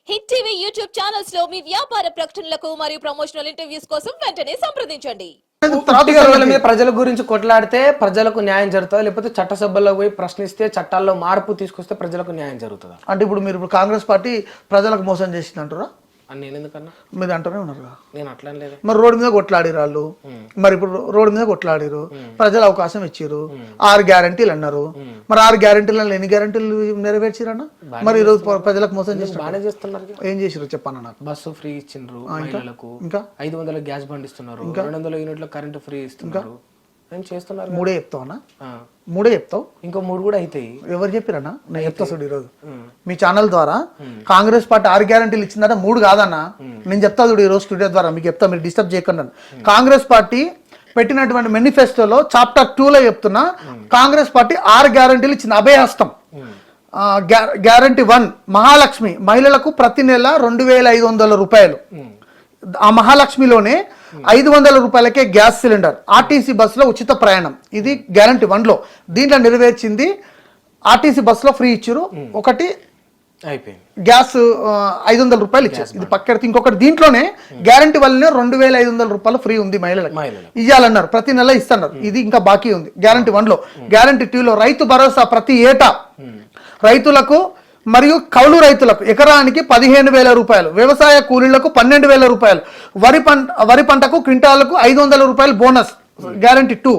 Hit TV YouTube channels లో మీ వ్యాపార ప్రకటనలకు మరియు ప్రమోషనల్ ఇంటర్వ్యూస్ కోసం వెంటనే సంప్రదించండి. ప్రజల గురించి కొట్లాడితే ప్రజలకు న్యాయం జరుగుతుంది, లేకపోతే చట్టసభల్లో పోయి ప్రశ్నిస్తే చట్టాల్లో మార్పు తీసుకొస్తే ప్రజలకు న్యాయం జరుగుతుంది. అంటే ఇప్పుడు మీరు కాంగ్రెస్ పార్టీ ప్రజలకు మోసం చేసింది అంటారా? నేను ఎందుకన్నా మీరు అంటూనే ఉన్నారు. నేను అట్లా లేదు. మరి రోడ్డు మీద కొట్లాడిరు వాళ్ళు, మరి ఇప్పుడు రోడ్డు మీద కొట్లాడిరు, ప్రజలు అవకాశం ఇచ్చారు, 6 గ్యారంటీలు అన్నారు. మరి 6 గ్యారంటీలలో ఎన్ని గ్యారంటీలు నెరవేర్చారన్న? మరి ఈరోజు ప్రజలకు మోసం చేసి బాగానే చేస్తున్నారు. ఏం చేసారు చెప్పన్న నాకు. బస్సు ఫ్రీ ఇచ్చిండ్రు మహిళలకు, ఇంకా 500 గ్యాస్ బండ్ ఇస్తున్నారు, 200 యూనిట్ల కరెంట్ ఫ్రీ ఇస్తున్నారు. ఏం చేస్తున్నారు? 3 చెప్తావన్నా? 3 చెప్తావు? ఇంకో 3 కూడా అవుతాయి. ఎవరు చెప్పిరన్నా? నేను చెప్తా చూడు ఈరోజు మీ ఛానల్ ద్వారా. కాంగ్రెస్ పార్టీ 6 గ్యారంటీలు ఇచ్చిందట, 3 కాదన్నా. నేను చెప్తా చూడు ఈరోజు స్టూడియో ద్వారా మీకు చెప్తా, మీరు డిస్టర్బ్ చేయకుండా. కాంగ్రెస్ పార్టీ పెట్టినటువంటి మేనిఫెస్టోలో చాప్టర్ 2లో చెప్తున్నా, కాంగ్రెస్ పార్టీ 6 గ్యారంటీలు ఇచ్చింది. అభయహస్తం గ్యారంటీ 1 మహాలక్ష్మి, మహిళలకు ప్రతి నెల 2500 రూపాయలు. ఆ మహాలక్ష్మిలోనే 500 రూపాయలకే గ్యాస్ సిలిండర్, ఆర్టీసీ బస్సులో ఉచిత ప్రయాణం. ఇది గ్యారంటీ 1లో. దీంట్లో నెరవేర్చింది ఆర్టీసీ బస్సులో ఫ్రీ ఇచ్చారు, ఒకటి అయిపోయింది. గ్యాస్ 500 రూపాయలు ఇచ్చారు, ఇది పక్కన. ఇంకొకటి దీంట్లోనే గ్యారంటీ వల్లనే 2500 రూపాయలు ఫ్రీ ఉంది మహిళలకు, ఇవ్వాలన్నారు, ప్రతి నెల ఇస్తున్నారు. ఇది ఇంకా బాకీ ఉంది గ్యారంటీ 1లో. గ్యారంటీ 2లో రైతు భరోసా, ప్రతి ఏటా రైతులకు మరియు కౌలు రైతులకు ఎకరానికి 15,000 రూపాయలు, వ్యవసాయ కూలీలకు 12,000 రూపాయలు, వరి పంటకు క్వింటాలకు 500 రూపాయలు బోనస్. గ్యారంటీ 2.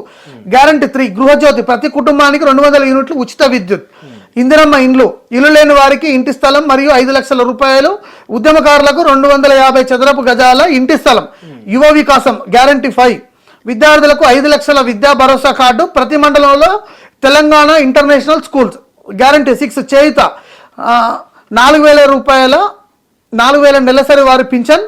గ్యారంటీ 3 గృహజ్యోతి, ప్రతి కుటుంబానికి 200 యూనిట్లు ఉచిత విద్యుత్. ఇందిరమ్మ ఇండ్లు, ఇల్లు లేని వారికి ఇంటి స్థలం మరియు 5 లక్షల రూపాయలు, ఉద్యమకారులకు 250 చదరపు గజాల ఇంటి స్థలం. యువ వికాసం గ్యారంటీ 5. విద్యార్థులకు 5 లక్షల విద్యా భరోసా కార్డు, ప్రతి మండలంలో తెలంగాణ ఇంటర్నేషనల్ స్కూల్స్. గ్యారంటీ 6 చేయుత, 4,000 రూపాయల 4,000 నెలసరి వారి పింఛన్,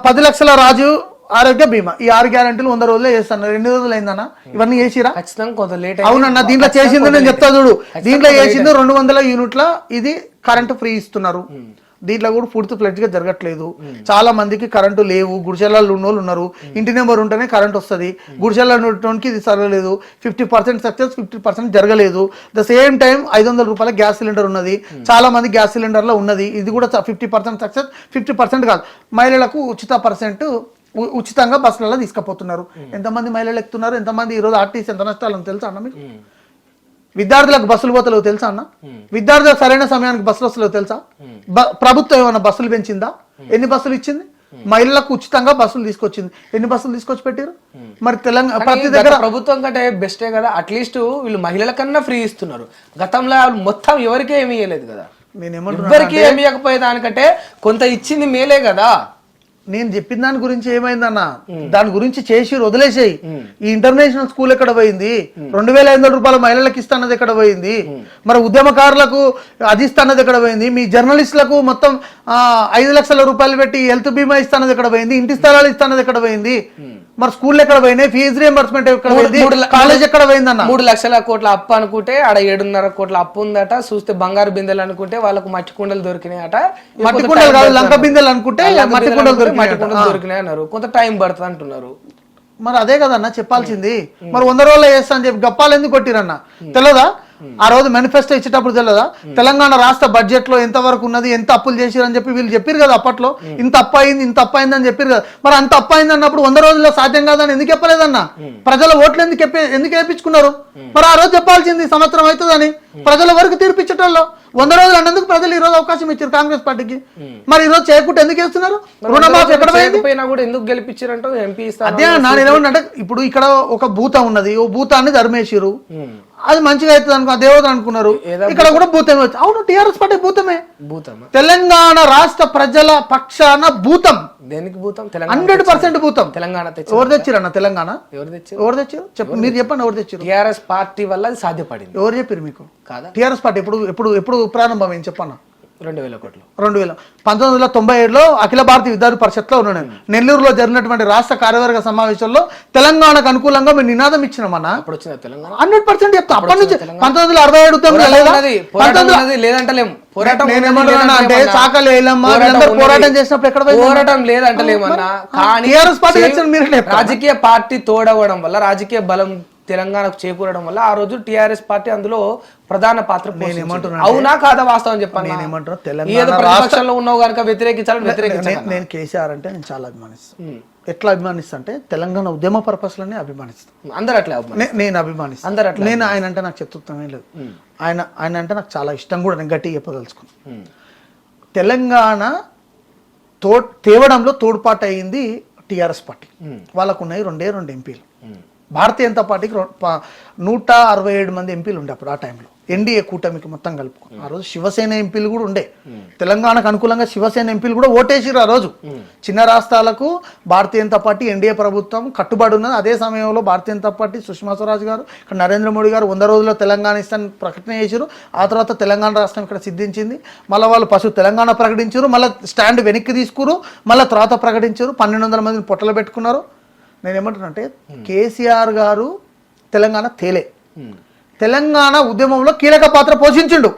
10 లక్షల రాజీవ్ ఆరోగ్య బీమా. ఈ 6 గ్యారంటీలు 100 రోజులే చేస్తాను. 2 రోజులు అయిందన్న ఇవన్నీ చేసిరా? అవునన్నా, దీంట్లో చేసింది నేను చెప్తా చూడు. దీంట్లో చేసింది 200 యూనిట్ల ఇది కరెంటు ఫ్రీ ఇస్తున్నారు. దీంట్లో కూడా పూర్తి ఫ్లెడ్జ్ గా జరగట్లేదు. చాలా మందికి కరెంటు లేవు, గుడిసెలలో ఉన్నోళ్ళు ఉన్నారు. ఇంటి నెంబర్ ఉంటేనే కరెంట్ వస్తుంది, గుడిసెలలో ఉన్నటువంటి ఇది సరగలేదు. 50% సక్సెస్, 50% జరగలేదు. ద సేమ్ టైం 500 రూపాయల గ్యాస్ సిలిండర్ ఉన్నది, చాలా మంది గ్యాస్ సిలిండర్లో ఉన్నది. ఇది కూడా 50% సక్సెస్, 50% కాదు. మహిళలకు ఉచితంగా బస్సులలో తీసుకుపోతున్నారు. ఎంతమంది మహిళలు ఎక్కుతున్నారు, ఎంతమంది ఈరోజు ఆర్టీసీ ఎంత నష్టాలను తెలుసా అన్న మీకు? విద్యార్థులకు బస్సులు పోతలేవు తెలుసా అన్న? విద్యార్థులకు సరైన సమయానికి బస్సులు వస్తలేవు తెలుసా? ప్రభుత్వం ఏమన్నా బస్సులు పెంచిందా? ఎన్ని బస్సులు ఇచ్చింది? మహిళలకు ఉచితంగా బస్సులు తీసుకొచ్చింది. ఎన్ని బస్సులు తీసుకొచ్చి పెట్టారు? మరి తెలంగాణ ప్రతి దగ్గర ప్రభుత్వం కంటే బెస్టే కదా. అట్లీస్ట్ వీళ్ళు మహిళల కన్నా ఫ్రీ ఇస్తున్నారు. గతంలో మొత్తం ఎవరికీ ఏమి ఇవ్వలేదు కదా. ఎవరికి ఏమి ఇవ్వకపోయే దానికంటే కొంత ఇచ్చింది మేలే కదా. నేను చెప్పిన దాని గురించి ఏమైందన్న, దాని గురించి చేసి వదిలేసేయి. ఈ ఇంటర్నేషనల్ స్కూల్ ఎక్కడ పోయింది? 2,500 రూపాయల మహిళలకు ఇస్తున్నది ఎక్కడ పోయింది? మరి ఉద్యమకారులకు అది ఇస్తున్నది ఎక్కడ పోయింది? మీ జర్నలిస్టులకు మొత్తం 5 లక్షల రూపాయలు పెట్టి హెల్త్ బీమా ఇస్తున్నది ఎక్కడ పోయింది? ఇంటి స్థలాలు ఇస్తున్నది ఎక్కడ పోయింది? మరి స్కూల్ ఎక్కడ పోయినాయి? ఫీజు రియంబర్స్మెంట్ ఎక్కడ పోయింది? కాలేజ్ ఎక్కడ పోయిందన్న? 3 లక్షల కోట్ల అప్పు అనుకుంటే ఆడ 7.5 కోట్ల అప్పు ఉందట. చూస్తే బంగారు బిందెలు అనుకుంటే వాళ్ళకు మట్టి కుండలు దొరికినాయట. మట్టి కుండలు కాదు, లంక బిందెలు అనుకుంటే మట్టి కుండలు దొరికినాయి అన్నారు. కొంత టైం పడుతుంది అంటున్నారు. మరి అదే కదన్న చెప్పాల్సింది. మరి 100 రోజుల్లో చేస్తా అని చెప్పి గప్పాలు ఎందుకు కొట్టిరన్న? తెలియదా? ఆ రోజు మేనిఫెస్టో ఇచ్చేటప్పుడు తెలియదా? తెలంగాణ రాష్ట్ర బడ్జెట్ లో ఎంత వరకు ఉన్నది, ఎంత అప్పులు చేసిరని చెప్పి వీళ్ళు చెప్పారు కదా అప్పట్లో. ఇంత అప్పు అయింది, ఇంత అప్పు అయిందని చెప్పారు కదా. మరి అంత అప్పు అయింది అన్నప్పుడు 100 రోజుల్లో సాధ్యం కాదని ఎందుకు చెప్పలేదన్న? ప్రజల ఓట్లు ఎందుకు వేయించుకున్నారు? మరి ఆ రోజు చెప్పాల్సింది సంవత్సరం అవుతుందని. ప్రజల వరకు తీర్పిచ్చటంలో 100 రోజులు అన్నందుకు ప్రజలు ఈ రోజు అవకాశం ఇచ్చారు కాంగ్రెస్ పార్టీకి. మరి ఈ రోజు చేయకుండా ఎందుకు వేస్తున్నారు? రుణమాఫీ ఎక్కడ కూడా ఎందుకు గెలిపించారంటే ఎంపీ. అదే నేనేమంటే, ఇప్పుడు ఇక్కడ ఒక భూతం ఉన్నది, ఓ భూతాన్ని ధర్మేసిరు, అది మంచిగా అవుతుంది అనుకో, దేవత అనుకున్నారు. ఇక్కడ కూడా భూతమే వచ్చి. అవును, టీఆర్ఎస్ పార్టీ భూతమే. తెలంగాణ రాష్ట్ర ప్రజల పక్షాన భూతం. దేనికి భూతం? 100% భూతం. తెలంగాణ ఎవరు తెచ్చిరన్న? తెలంగాణ ఎవరు తెచ్చారు? మీరు చెప్పండి, ఎవరు తెచ్చారు? టీఆర్ఎస్ పార్టీ వల్ల అది సాధ్యపడింది. ఎవరు చెప్పారు మీకు? టీఆర్ఎస్ పార్టీ ఎప్పుడు ప్రారంభం ఏం చెప్పన్నా? 2000 కోట్లు. 1997లో అఖిల భారతీయ విద్యార్థి పరిషత్లో ఉన్నాను. నెల్లూరులో జరిగినటువంటి రాష్ట్ర కార్యవర్గ సమావేశంలో తెలంగాణకు అనుకూలంగా మేము నినాదం ఇచ్చినామన్నా. 100% చెప్తా. అప్పటి నుంచి 1967 లేదంటలేము. అంటే చాకలి పోరాటం చేసినప్పుడు ఎక్కడ పోరాటం లేదంటలేమన్నా. కానీ రాజకీయ పార్టీ తోడవడం వల్ల, రాజకీయ బలం తెలంగాణకు చేకూరడం వల్ల ఆ రోజు టిఆర్ఎస్ పార్టీ అందులో ప్రధాన పాత్ర పోషించింది. అవునా కాదా వాస్తవం చెప్పండి. నేనేమంటున్నా, ఏదో ప్రతిపక్షంలో ఉన్నావు కనుక వ్యతిరేకించాలని వ్యతిరేకించాలి. నేను కేసీఆర్ అంటే నేను చాలా అభిమానిస్తాను. ఎట్లా అభిమానిస్తా అంటే తెలంగాణ ఉద్యమ పర్పస్లోనే అభిమానిస్తాను. అందరు అట్లా నేను అభిమానిస్తాను. అందరు అట్లా. నేను ఆయన అంటే నాకు చెప్తామే లేదు. ఆయన అంటే నాకు చాలా ఇష్టం కూడా, నేను గట్టిగా చెప్పదలుచుకున్నాను. తెలంగాణ తేవడంలో తోడ్పాటు అయింది టిఆర్ఎస్ పార్టీ. వాళ్ళకు ఉన్నాయి 2 ఎంపీలు. భారతీయ జనతా పార్టీకి 167 మంది ఎంపీలు ఉండే అప్పుడు ఆ టైంలో, ఎన్డీఏ కూటమికి మొత్తం కలుపుకుని. ఆ రోజు శివసేన ఎంపీలు కూడా ఉండే, తెలంగాణకు అనుకూలంగా శివసేన ఎంపీలు కూడా ఓటేసిరు ఆ రోజు. చిన్న రాష్ట్రాలకు భారతీయ జనతా పార్టీ ఎన్డీఏ ప్రభుత్వం కట్టుబడి ఉన్నది. అదే సమయంలో భారతీయ జనతా పార్టీ సుష్మా స్వరాజ్ గారు, ఇక్కడ నరేంద్ర మోడీ గారు 100 రోజుల్లో తెలంగాణ ఇస్తాను ప్రకటన చేశారు. ఆ తర్వాత తెలంగాణ రాష్ట్రం ఇక్కడ సిద్ధించింది. మళ్ళీ వాళ్ళు తెలంగాణ ప్రకటించారు, మళ్ళీ స్టాండ్ వెనక్కి తీసుకురు, మళ్ళీ తర్వాత ప్రకటించారు. 1200 మందిని పొట్టలు పెట్టుకున్నారు. నేనేమంటున్నానంటే కేసీఆర్ గారు తెలంగాణ తేలే, తెలంగాణ ఉద్యమంలో కీలక పాత్ర పోషించిండు.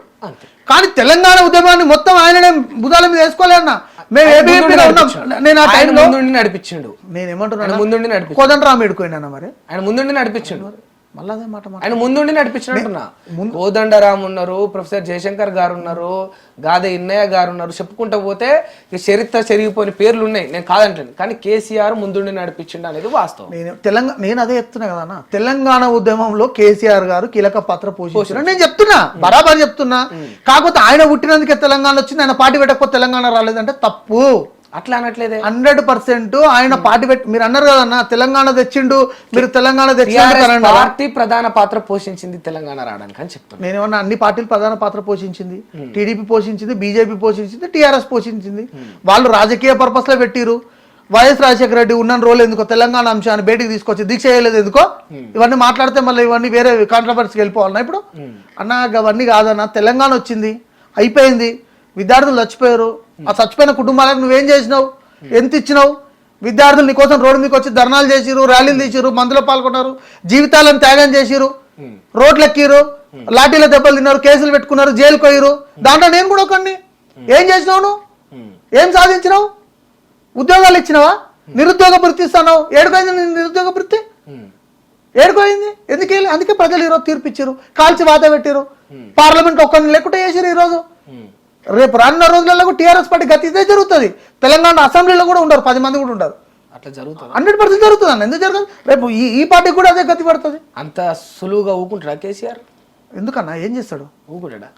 కానీ తెలంగాణ ఉద్యమాన్ని మొత్తం ఆయననే భుజాల మీద వేసుకోలేదన్నా. మేము ఏబీపీలో ఉన్నాం. నేను ఆ టైంలో నడిపించిండు. నేనేమంటున్నాను, కోదండరామ్ ఎడుకోయినా మరి ఆయన ముందుండి నడిపించిండు. మళ్ళీ అదే మాట ఆయన ముందుండి నడిపించినట్టున్నా. కోదండరామ్ ఉన్నారు, ప్రొఫెసర్ జయశంకర్ గారు ఉన్నారు, గాదే ఇన్నయ్య గారు ఉన్నారు, చెప్పుకుంటూ పోతే చరిత్ర చెరిగిపోయిన పేర్లు ఉన్నాయి. నేను కాదంటాను, కానీ కేసీఆర్ ముందుండి నడిపించిండు అనేది వాస్తవం. నేను అదే చెప్తున్నా కదా, తెలంగాణ ఉద్యమంలో కేసీఆర్ గారు కీలక పాత్ర పోషించారు నేను చెప్తున్నా, బరాబర్ చెప్తున్నా. కాకపోతే ఆయన పుట్టినందుకే తెలంగాణ వచ్చింది, ఆయన పార్టీ పెట్టకపోతే తెలంగాణ రాలేదంటే తప్పు. అట్లా అనట్లేదే. 100% ఆయన పార్టీ పెట్టి మీరు అన్నారు కదన్నా, తెలంగాణ తెచ్చిండు, మీరు తెలంగాణ తెచ్చిండు. పార్టీ ప్రధాన పాత్ర పోషించింది తెలంగాణ రావడానికి అని చెప్తాను. నేనేమన్నా అన్ని పార్టీలు ప్రధాన పాత్ర పోషించింది. టీడీపీ పోషించింది, బీజేపీ పోషించింది, టీఆర్ఎస్ పోషించింది. వాళ్ళు రాజకీయ పర్పస్ లో పెట్టిరు. వైఎస్ రాజశేఖర రెడ్డి ఉన్న రోజులు ఎందుకో తెలంగాణ అంశాన్ని బయటికి తీసుకొచ్చి దీక్ష చేయలేదు ఎందుకో. ఇవన్నీ మాట్లాడితే మళ్ళీ ఇవన్నీ వేరే కాంట్రవర్సీకి వెళ్ళిపోవాలన్నా ఇప్పుడు. అన్నా అవన్నీ కాదన్నా, తెలంగాణ వచ్చింది, అయిపోయింది, విద్యార్థులు చచ్చిపోయారు. ఆ చచ్చిపోయిన కుటుంబాలకు నువ్వేం చేసినావు, ఎంత ఇచ్చినావు? విద్యార్థులు నీ కోసం రోడ్డు మీకు వచ్చి ధర్నాలు చేసిరు, ర్యాలీలు తీసిరు, మందులో పాల్గొన్నారు, జీవితాలను త్యాగం చేసిరు, రోడ్లు ఎక్కిరు, లాఠీల దెబ్బలు తిన్నారు, కేసులు పెట్టుకున్నారు, జైలుకు పోయిరు. దాంట్లో నేను కూడా ఒకరిని. ఏం చేసినావు నువ్వు? ఏం సాధించినావు? ఉద్యోగాలు ఇచ్చినావా? నిరుద్యోగ వృత్తి ఇస్తున్నావు. ఏడుకోయింది నిరుద్యోగ వృత్తి? ఏడుకోయింది ఎందుకు? అందుకే ప్రజలు ఈరోజు తీర్పిచ్చారు, కాల్చి వాత పెట్టారు. పార్లమెంట్ ఒక్కరిని లేకుండా చేసారు. ఈరోజు రేపు రానున్న రోజులలో టీఆర్ఎస్ పార్టీ గతి ఇదే జరుగుతుంది. తెలంగాణ అసెంబ్లీలో కూడా ఉండరు, 10 మంది కూడా ఉండరు. అట్లా జరుగుతుంది. 100% జరుగుతుంది అన్న. ఎందుకు జరగదు? రేపు ఈ పార్టీకి కూడా అదే గతి పడుతుంది. అంత సులువుగా ఊకుంటాడా కేసీఆర్? ఎందుకన్నా, ఏం చేస్తాడు? ఊకుంటాడా?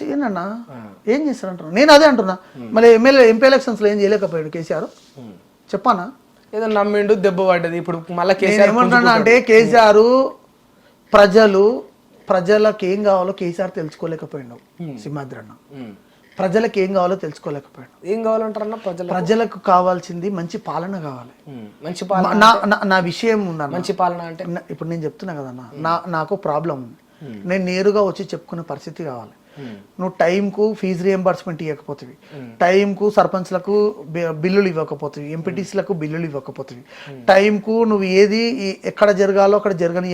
చేయనన్నా, ఏం చేస్తాడు అంటున్నా. నేను అదే అంటున్నా. మళ్ళీ ఎంపీ ఎలక్షన్స్ లో ఏం చేయలేకపోయాడు కేసీఆర్? చెప్పానా? ఏదో నమ్మిండు, దెబ్బ పడ్డది. ఇప్పుడు మళ్ళీ ఏమంటున్నా అంటే కేసీఆర్ ప్రజలకు ఏం కావాలో కేసీఆర్ తెలుసుకోలేకపోయాడు. సింహాద్రి అన్న ప్రజలకు ఏం కావాలో తెలుసుకోలేకపోయాడు. ఏం కావాలంటారన్న? ప్రజలకు కావాల్సింది మంచి పాలన కావాలి. మంచి పాలన నా విషయం ఉందా? మంచి పాలన అంటే ఇప్పుడు నేను చెప్తున్నా కదన్నా, నాకు ప్రాబ్లం ఉంది, నేను నేరుగా వచ్చి చెప్పుకునే పరిస్థితి కావాలి. నువ్వు టైంకు ఫీజు రియంబర్స్మెంట్ ఇవ్వకపోతుంది, టైంకు సర్పంచ్లకు బిల్లులు ఇవ్వకపోతుంది, ఎంపీటీసీలకు బిల్లులు ఇవ్వకపోతుంది, టైంకు నువ్వు ఏది ఎక్కడ జరగాలో అక్కడ జరగని